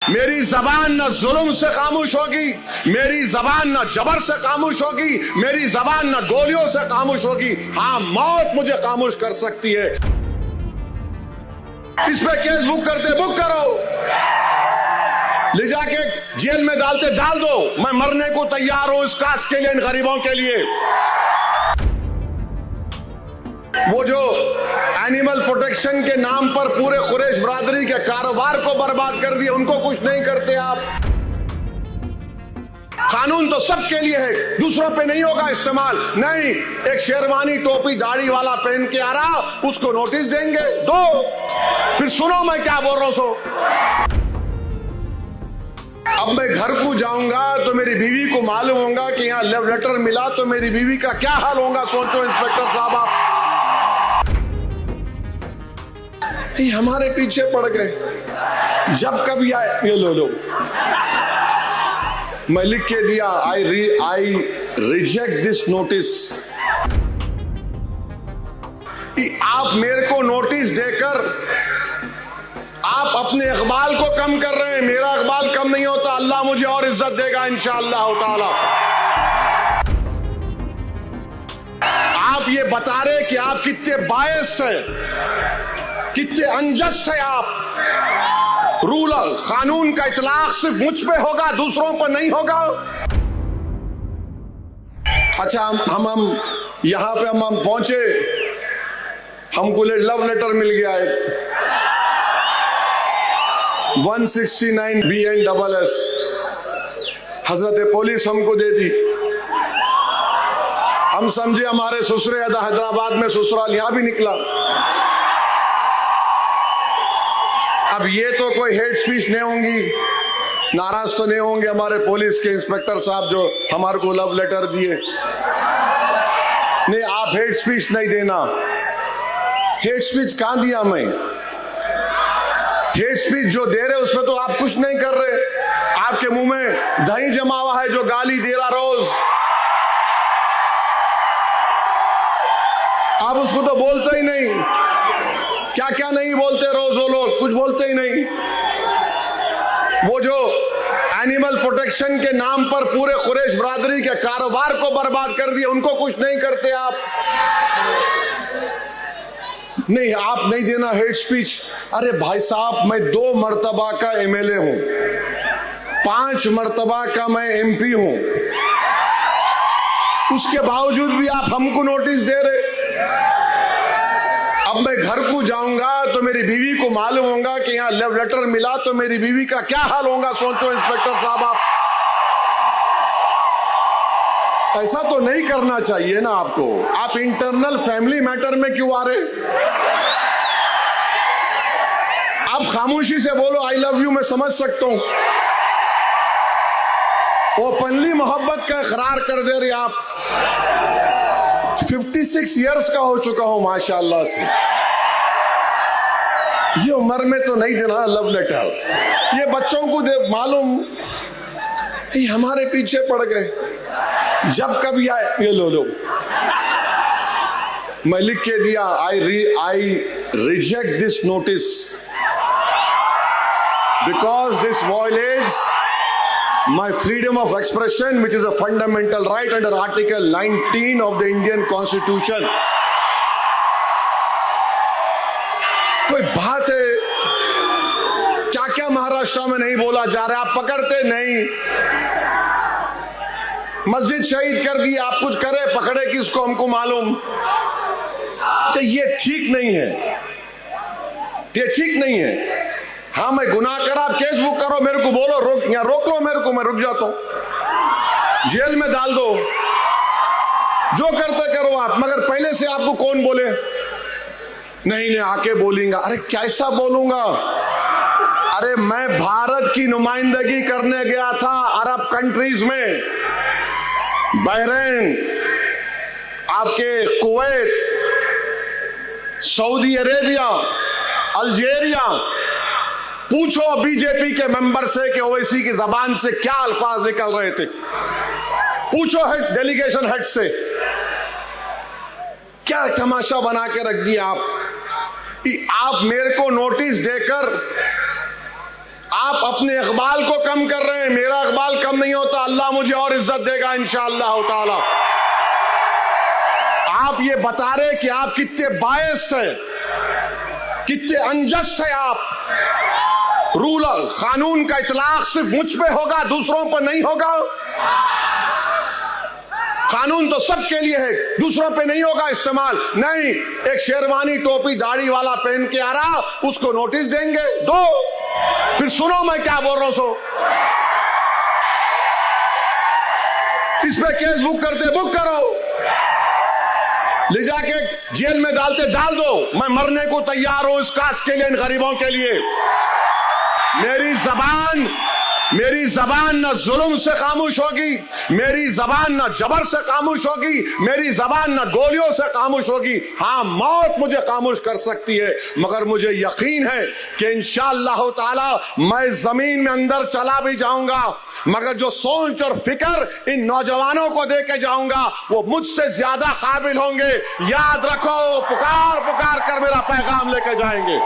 मेरी जबान न जुल्म से खामोश होगी, मेरी जबान न जबर से खामोश होगी, मेरी जबान न गोलियों से खामोश होगी। हाँ, मौत मुझे खामोश कर सकती है। इस पे केस बुक करते बुक करो, ले जाके जेल में डालते डाल दो। मैं मरने को तैयार हूं इस कास्ट के लिए, इन गरीबों के लिए। वो जो एनिमल प्रोटेक्शन के नाम पर पूरे कुरैश बरादरी के कारोबार को बर्बाद कर दिए, उनको कुछ नहीं करते आप। कानून तो सबके लिए है, दूसरों पे नहीं होगा इस्तेमाल। नहीं, एक शेरवानी टोपी दाढ़ी वाला पहन के आ रहा, उसको नोटिस देंगे, दो। फिर सुनो मैं क्या बोल रहा हूं। अब मैं घर को जाऊंगा तो मेरी बीवी को मालूम होगा कि यहाँ लव लेटर मिला, तो मेरी बीवी का क्या हाल होगा। सोचो इंस्पेक्टर साहब आप। हमारे पीछे पड़ गए। जब कभी आए ये लो मैं लिख के दिया, आई रिजेक्ट दिस नोटिस। आप मेरे को नोटिस देकर आप अपने इकबाल को कम कर रहे हैं। मेरा इकबाल कम नहीं होता, अल्लाह मुझे और इज्जत देगा इंशाअल्लाह ताला। आप ये बता रहे कि आप कितने बायस्ड हैं, कितने अनजस्ट है आप। रूल कानून का इतलाक सिर्फ मुझ पे होगा, दूसरों पर नहीं होगा। अच्छा, हम यहां पे हम पहुंचे, हमको लव लेटर मिल गया है 169 BNSS। हजरत पुलिस हमको दे दी। हम समझे हमारे ससुरे हैदराबाद में ससुराल यहां भी निकला। अब ये तो कोई हेट स्पीच नहीं होंगी, नाराज तो नहीं होंगे हमारे पुलिस के इंस्पेक्टर साहब जो हमारे को लव लेटर दिए। नहीं, आप हेट स्पीच नहीं देना। हेट स्पीच कहां दिया मैं? हेट स्पीच जो दे रहे उसमें तो आप कुछ नहीं कर रहे। आपके मुंह में दही जमा हुआ है जो गाली दे रहा रोज, आप उसको तो बोलते ही नहीं। क्या क्या नहीं बोलते रोज वो लोग, कुछ बोलते ही नहीं। वो जो एनिमल प्रोटेक्शन के नाम पर पूरे कुरैश बरादरी के कारोबार को बर्बाद कर दिए, उनको कुछ नहीं करते आप। नहीं, आप नहीं देना हेट स्पीच। अरे भाई साहब, मैं 2 मर्तबा का MLA हूं, 5 मर्तबा का मैं MP हूं, उसके बावजूद भी आप हमको नोटिस दे रहे। अब मैं घर को जाऊंगा तो मेरी बीवी को मालूम होगा कि यहाँ लव लेटर मिला, तो मेरी बीवी का क्या हाल होगा। सोचो इंस्पेक्टर साहब आप। ऐसा तो नहीं करना चाहिए ना आपको। आप इंटरनल फैमिली मैटर में क्यों आ रहे? आप खामोशी से बोलो आई लव यू, मैं समझ सकता हूं। ओपनली मोहब्बत का इकरार कर दे रहे आप। 56 इयर्स का हो चुका हूं माशाअल्लाह से। ये उम्र में तो नहीं देना लव लेटर। ये बच्चों को दे मालूम, हमारे पीछे पड़ गए। जब कभी आए ये लो मैं लिख के दिया, I reject this notice because this violets my freedom of expression, which is a fundamental right under Article 19 of the Indian Constitution. कोई बात है? क्या क्या महाराष्ट्र में नहीं बोला जा रहा? आप पकड़ते नहीं। मस्जिद शहीद कर दी, आप कुछ करे, पकड़े किसको हमको मालूम। तो ये ठीक नहीं है, ये ठीक नहीं है। हाँ, मैं गुनाह करा, आप केस बुक करो, मेरे को बोलो, रोक यहाँ रोक लो मेरे को, मैं रुक जाता हूं। जेल में डाल दो, जो करते करो आप, मगर पहले से आपको कौन बोले? नहीं आके बोलेंगा। अरे कैसा बोलूंगा? अरे मैं भारत की नुमाइंदगी करने गया था अरब कंट्रीज में, बहरीन, आपके कुवैत, सऊदी अरेबिया, अल्जीरिया। पूछो बीजेपी के मेंबर से कि ओवैसी की जबान से क्या अल्फाज निकल रहे थे। पूछो हेड डेलीगेशन हेड से, क्या तमाशा बना के रख दिया आप। मेरे को नोटिस देकर आप अपने इकबाल को कम कर रहे हैं, मेरा इकबाल कम नहीं होता, अल्लाह मुझे और इज्जत देगा इंशाअल्लाह ताला। आप ये बता रहे कि आप कितने बायस्ड हैं, कितने अनजस्ट है आप। रूल कानून का इतलाक सिर्फ मुझ पे होगा, दूसरों पर नहीं होगा। कानून तो सबके लिए है, दूसरों पे नहीं होगा इस्तेमाल। नहीं, एक शेरवानी टोपी दाढ़ी वाला पहन के आ रहा, उसको नोटिस देंगे, दो। फिर सुनो मैं क्या बोल रहा हूं। इस पे केस बुक करते बुक करो, ले जाके जेल में डालते डाल दो। मैं मरने को तैयार हूं इस कास्ट के लिए, इन गरीबों के लिए। मेरी जबान न जुल्म से खामोश होगी, मेरी जबान न जबर से खामोश होगी, मेरी जबान न गोलियों से खामोश होगी। हाँ, मौत मुझे खामोश कर सकती है, मगर मुझे यकीन है कि इंशाअल्लाह ताला मैं जमीन में अंदर चला भी जाऊंगा, मगर जो सोच और फिक्र इन नौजवानों को दे के जाऊंगा वो मुझसे ज्यादा काबिल होंगे। याद रखो, पुकार पुकार कर मेरा पैगाम लेके जाएंगे।